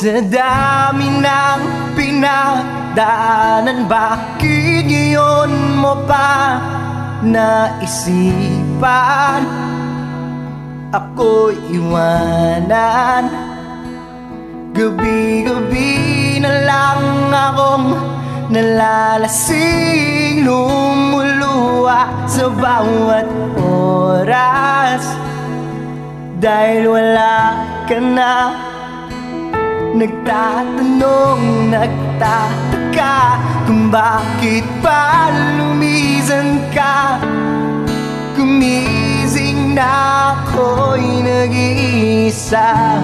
Sa dami ng pinagdaanan, bakit ngayon mo pa naisipan ako'y iwanan? Gabi-gabi na lang akong nalalasing, lumuluha sa bawat oras dahil wala ka na. Nagtatanong, nagtataka kung bakit pa lumisan ka. Gumising na ako'y nag-iisa.